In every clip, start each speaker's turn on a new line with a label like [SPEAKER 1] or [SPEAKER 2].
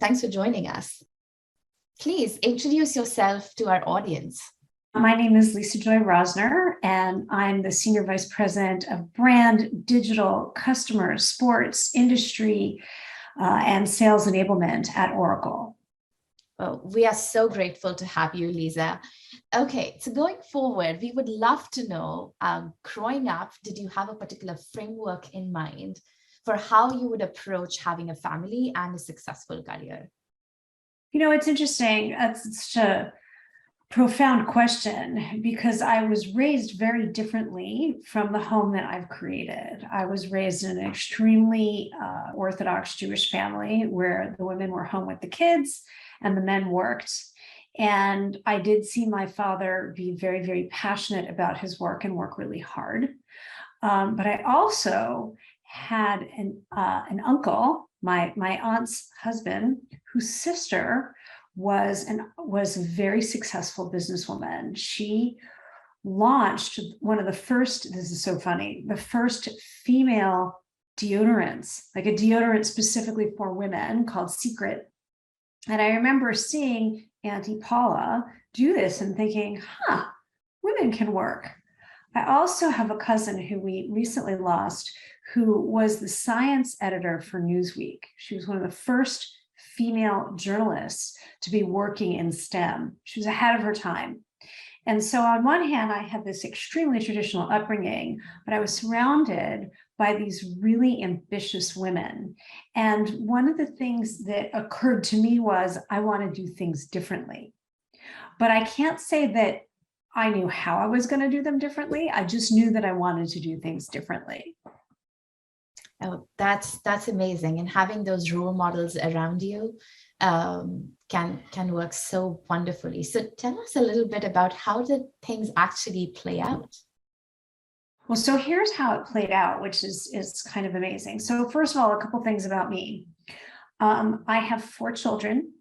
[SPEAKER 1] Thanks for joining us. Please introduce yourself to our audience.
[SPEAKER 2] My name is Lisa Joy Rosner, and I'm the Senior Vice President of Brand, Digital, Customer, Sports, Industry, and Sales Enablement at Oracle.
[SPEAKER 1] Well, we are so grateful to have you, Lisa. Okay, so going forward, we would love to know, growing up, did you have a particular framework in mind for how you would approach having a family and a successful career?
[SPEAKER 2] You know, it's interesting. That's such a profound question because I was raised very differently from the home that I've created. I was raised in an extremely Orthodox Jewish family where the women were home with the kids and the men worked. And I did see my father be very, very passionate about his work and work really hard. But I also had an uncle, my aunt's husband, whose sister was a very successful businesswoman. She launched one of the first, this is so funny, the first female deodorants, like a deodorant specifically for women called Secret. And I remember seeing Auntie Paula do this and thinking, women can work. I also have a cousin who we recently lost, who was the science editor for Newsweek. She was one of the first female journalists to be working in STEM. She was ahead of her time. And so on one hand, I had this extremely traditional upbringing, but I was surrounded by these really ambitious women. And one of the things that occurred to me was I want to do things differently. But I can't say that I knew how I was going to do them differently. I just knew that I wanted to do things differently.
[SPEAKER 1] Oh, that's amazing. And having those role models around you can work so wonderfully. So tell us a little bit about how did things actually play out?
[SPEAKER 2] Well, so here's how it played out, which is kind of amazing. So first of all, a couple things about me. I have 4 children.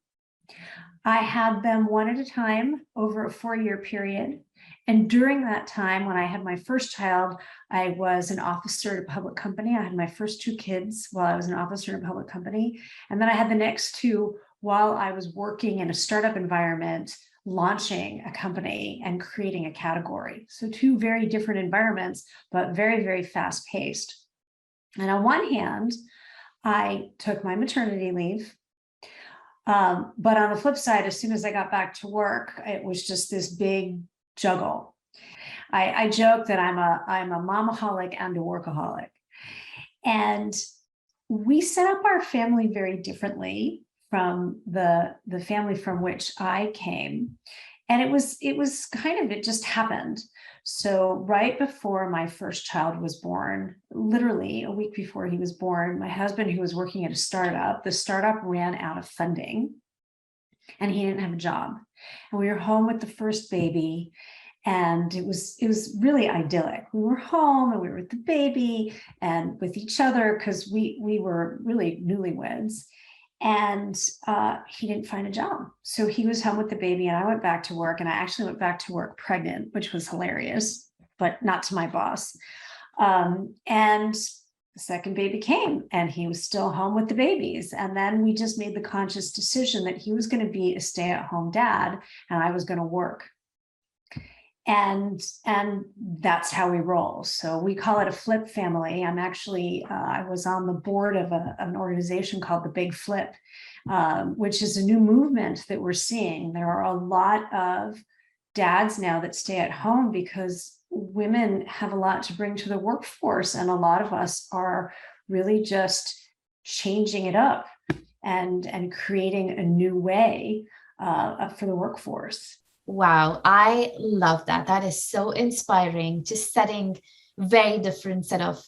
[SPEAKER 2] I had them one at a time over a 4-year period. And during that time, when I had my first child, I was an officer at a public company. I had my first 2 kids while I was an officer in a public company. And then I had the next 2 while I was working in a startup environment, launching a company and creating a category. So 2 very different environments, but very, very fast paced. And on one hand, I took my maternity leave. But on the flip side, as soon as I got back to work, it was just this big juggle. I joke that I'm a momaholic and a workaholic. And we set up our family very differently from the family from which I came. And it just happened. So right before my first child was born, literally a week before he was born, my husband, who was working at a startup, the startup ran out of funding and he didn't have a job. And we were home with the first baby. And it was really idyllic. We were home and we were with the baby and with each other because we were really newlyweds. And he didn't find a job. So he was home with the baby and I went back to work, and I actually went back to work pregnant, which was hilarious, but not to my boss. And the second baby came and he was still home with the babies. And then we just made the conscious decision that he was going to be a stay-at-home dad and I was going to work. And that's how we roll. So we call it a flip family. I'm actually, I was on the board of an organization called the Big Flip, which is a new movement that we're seeing. There are a lot of dads now that stay at home because women have a lot to bring to the workforce. And a lot of us are really just changing it up and creating a new way for the workforce.
[SPEAKER 1] Wow, I love that. That is so inspiring, just setting very different set of,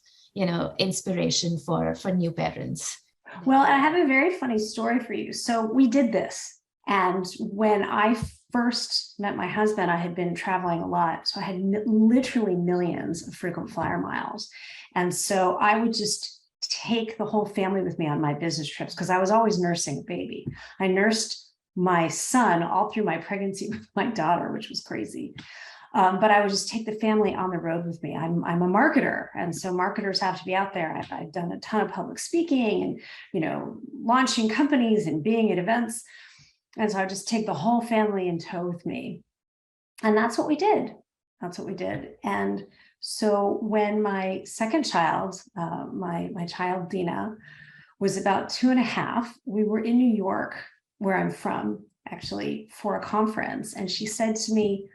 [SPEAKER 1] inspiration for new parents.
[SPEAKER 2] Well, I have a very funny story for you. So we did this. And when I first met my husband, I had been traveling a lot. So I had literally millions of frequent flyer miles. And so I would just take the whole family with me on my business trips because I was always nursing a baby. I nursed my son all through my pregnancy with my daughter, which was crazy. But I would just take the family on the road with me. I'm a marketer. And so marketers have to be out there. I've done a ton of public speaking and, launching companies and being at events. And so I just take the whole family in tow with me. And that's what we did. And so when my second child, my child, Dina, was about 2.5, we were in New York, where I'm from, actually, for a conference. And she said to me,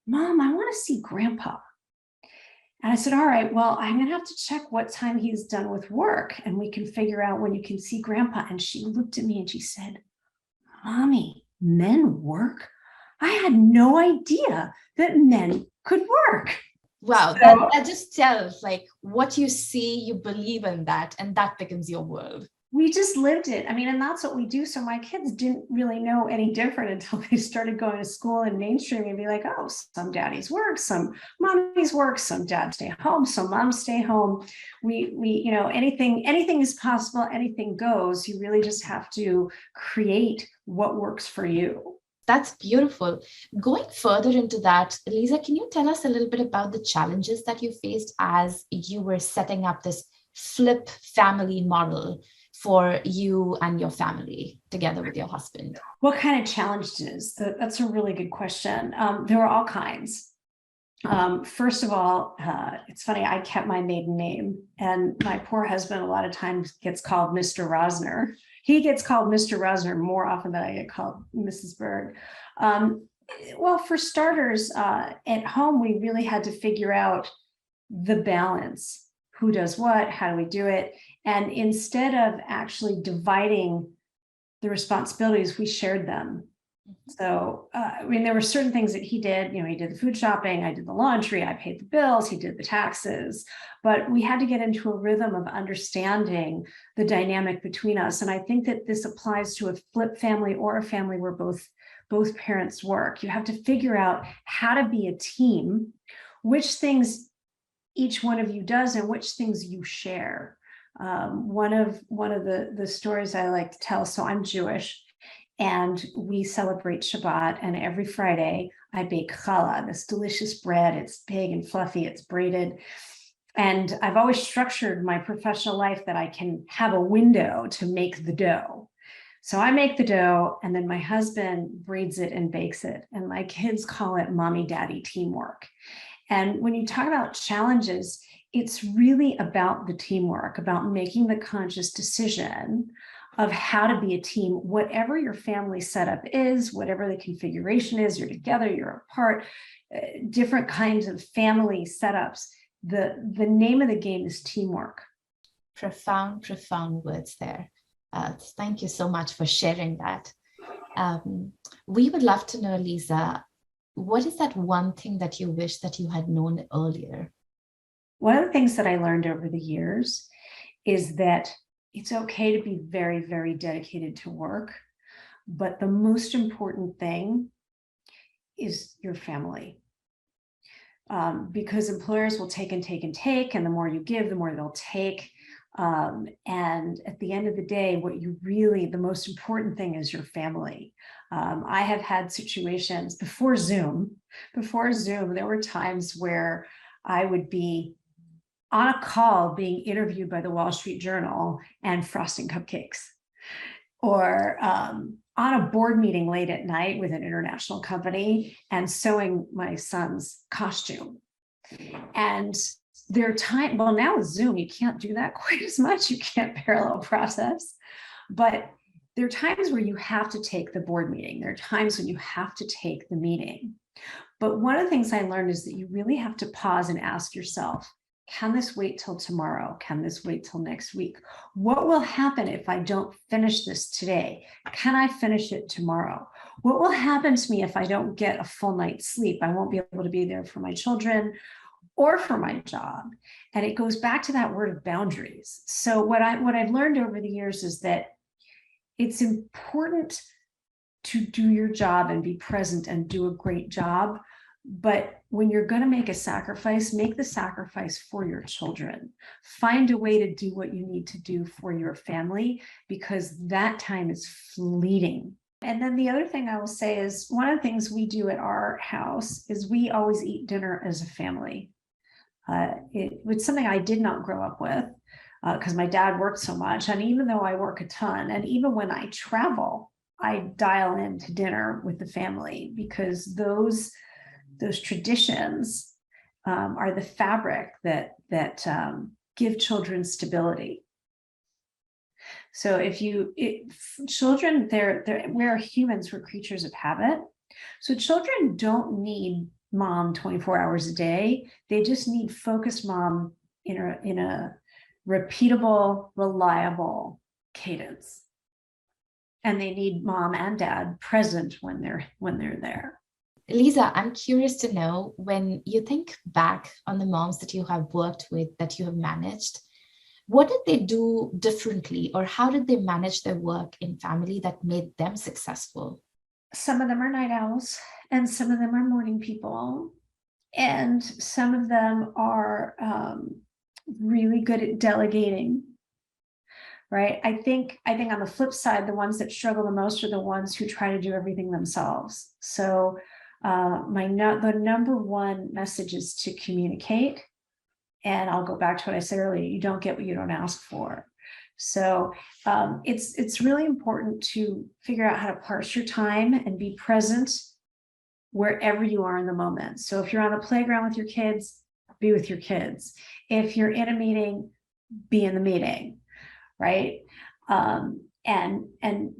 [SPEAKER 2] Mom, I want to see Grandpa. And I said, all right, well, I'm going to have to check what time he's done with work and we can figure out when you can see Grandpa. And she looked at me and she said, Mommy, men work? I had no idea that men could work.
[SPEAKER 1] Wow, that just tells like what you see, you believe in that, and that becomes your world.
[SPEAKER 2] We just lived it. I mean, and that's what we do. So my kids didn't really know any different until they started going to school and mainstream and be like, oh, some daddies work, some mommies work, some dads stay home, some moms stay home. We anything is possible, anything goes. You really just have to create what works for you.
[SPEAKER 1] That's beautiful. Going further into that, Lisa, can you tell us a little bit about the challenges that you faced as you were setting up this flip family model for you and your family together with your husband?
[SPEAKER 2] What kind of challenges? That's a really good question. There were all kinds. First of all, it's funny, I kept my maiden name, and my poor husband a lot of times gets called Mr. Rosner. He gets called Mr. Rosner more often than I get called Mrs. Berg. Well, for starters, at home, we really had to figure out the balance. Who does what? How do we do it? And instead of actually dividing the responsibilities, we shared them. So, there were certain things that he did. He did the food shopping, I did the laundry, I paid the bills, he did the taxes. But we had to get into a rhythm of understanding the dynamic between us. And I think that this applies to a flip family or a family where both parents work. You have to figure out how to be a team, which things each one of you does and which things you share. One of the stories I like to tell, so I'm Jewish, and we celebrate Shabbat, and every Friday I bake challah, this delicious bread. It's big and fluffy, it's braided. And I've always structured my professional life that I can have a window to make the dough. So I make the dough, and then my husband braids it and bakes it. And my kids call it mommy daddy teamwork. And when you talk about challenges, it's really about the teamwork, about making the conscious decision of how to be a team, whatever your family setup is, whatever the configuration is, you're together, you're apart, different kinds of family setups. The name of the game is teamwork.
[SPEAKER 1] Profound words there. Thank you so much for sharing that. We would love to know, Lisa, what is that one thing that you wish that you had known earlier?
[SPEAKER 2] One of the things that I learned over the years is that it's okay to be very, very dedicated to work, but the most important thing is your family. Because employers will take and take and take, and the more you give, the more they'll take. And at the end of the day, the most important thing is your family. I have had situations before Zoom, there were times where I would be on a call being interviewed by the Wall Street Journal and frosting cupcakes, or on a board meeting late at night with an international company and sewing my son's costume. And now with Zoom, you can't do that quite as much. You can't parallel process, but there are times where you have to take the board meeting. There are times when you have to take the meeting. But one of the things I learned is that you really have to pause and ask yourself, can this wait till tomorrow? Can this wait till next week? What will happen if I don't finish this today? Can I finish it tomorrow? What will happen to me if I don't get a full night's sleep? I won't be able to be there for my children or for my job. And it goes back to that word of boundaries. So what I've learned over the years is that it's important to do your job and be present and do a great job. But when you're going to make a sacrifice, make the sacrifice for your children. Find a way to do what you need to do for your family, because that time is fleeting. And then the other thing I will say is one of the things we do at our house is we always eat dinner as a family. It was something I did not grow up with because my dad worked so much. And even though I work a ton, and even when I travel, I dial into dinner with the family because those traditions are the fabric that give children stability. So children, we're humans, we're creatures of habit. So children don't need mom 24 hours a day. They just need focused mom in a repeatable, reliable cadence. And they need mom and dad present when they're there.
[SPEAKER 1] Lisa, I'm curious to know, when you think back on the moms that you have worked with, that you have managed, what did they do differently, or how did they manage their work in family that made them successful?
[SPEAKER 2] Some of them are night owls, and some of them are morning people, and some of them are really good at delegating. Right. I think on the flip side, the ones that struggle the most are the ones who try to do everything themselves. So the number one message is to communicate. And I'll go back to what I said earlier, you don't get what you don't ask for. So it's really important to figure out how to parse your time and be present wherever you are in the moment. So if you're on a playground with your kids, be with your kids. If you're in a meeting, be in the meeting, right? And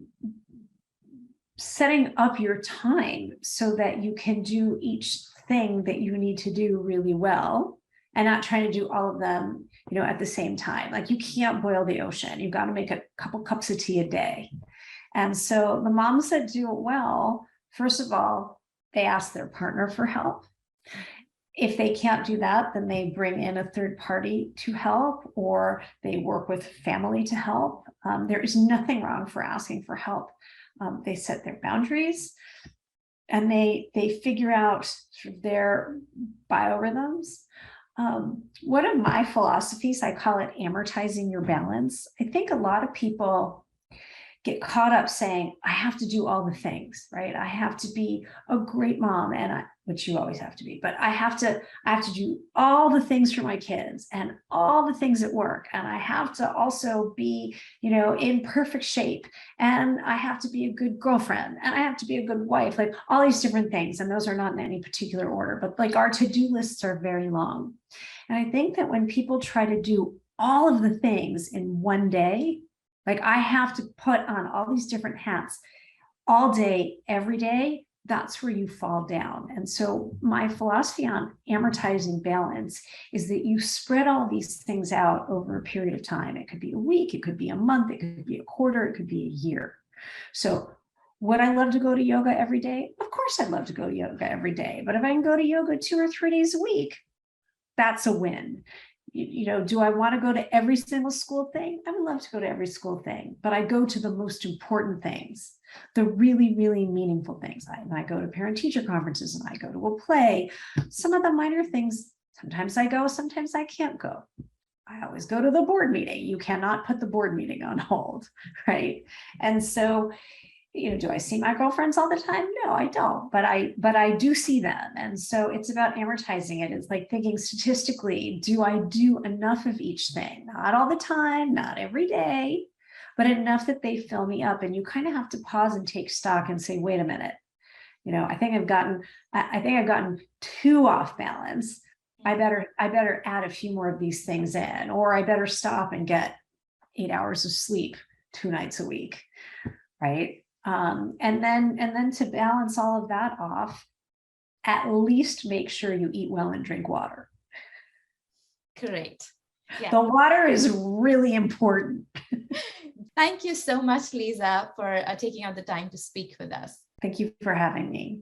[SPEAKER 2] setting up your time so that you can do each thing that you need to do really well, and not trying to do all of them, at the same time. Like, you can't boil the ocean. You've got to make a couple cups of tea a day. And so the moms that do it well, first of all, they ask their partner for help. If they can't do that, then they bring in a third party to help, or they work with family to help. There is nothing wrong for asking for help. They set their boundaries, and they figure out sort of their biorhythms. One of my philosophies, I call it amortizing your balance. I think a lot of people get caught up saying, I have to do all the things, right? I have to be a great mom, which you always have to be, but I have to do all the things for my kids and all the things at work. And I have to also be, in perfect shape. And I have to be a good girlfriend, and I have to be a good wife, like all these different things. And those are not in any particular order, but like our to-do lists are very long. And I think that when people try to do all of the things in one day, like I have to put on all these different hats all day, every day, that's where you fall down. And so my philosophy on amortizing balance is that you spread all these things out over a period of time. It could be a week, it could be a month, it could be a quarter, it could be a year. So would I love to go to yoga every day? Of course I'd love to go to yoga every day. But if I can go to yoga 2 or 3 days a week, that's a win. Do I want to go to every single school thing? I would love to go to every school thing, but I go to the most important things, the really, really meaningful things. I go to parent-teacher conferences, and I go to a play. Some of the minor things, sometimes I go, sometimes I can't go. I always go to the board meeting. You cannot put the board meeting on hold, right? And so, do I see my girlfriends all the time? No, I don't, but I do see them. And so it's about amortizing it. It's like thinking statistically, do I do enough of each thing? Not all the time, not every day, but enough that they fill me up. And you kind of have to pause and take stock and say, wait a minute, I think I've gotten too off balance. I better add a few more of these things in, or I better stop and get 8 hours of sleep 2 nights a week, right? And then to balance all of that off, at least make sure you eat well and drink water.
[SPEAKER 1] Great. Yeah.
[SPEAKER 2] The water is really important.
[SPEAKER 1] Thank you so much, Lisa, for taking out the time to speak with us.
[SPEAKER 2] Thank you for having me.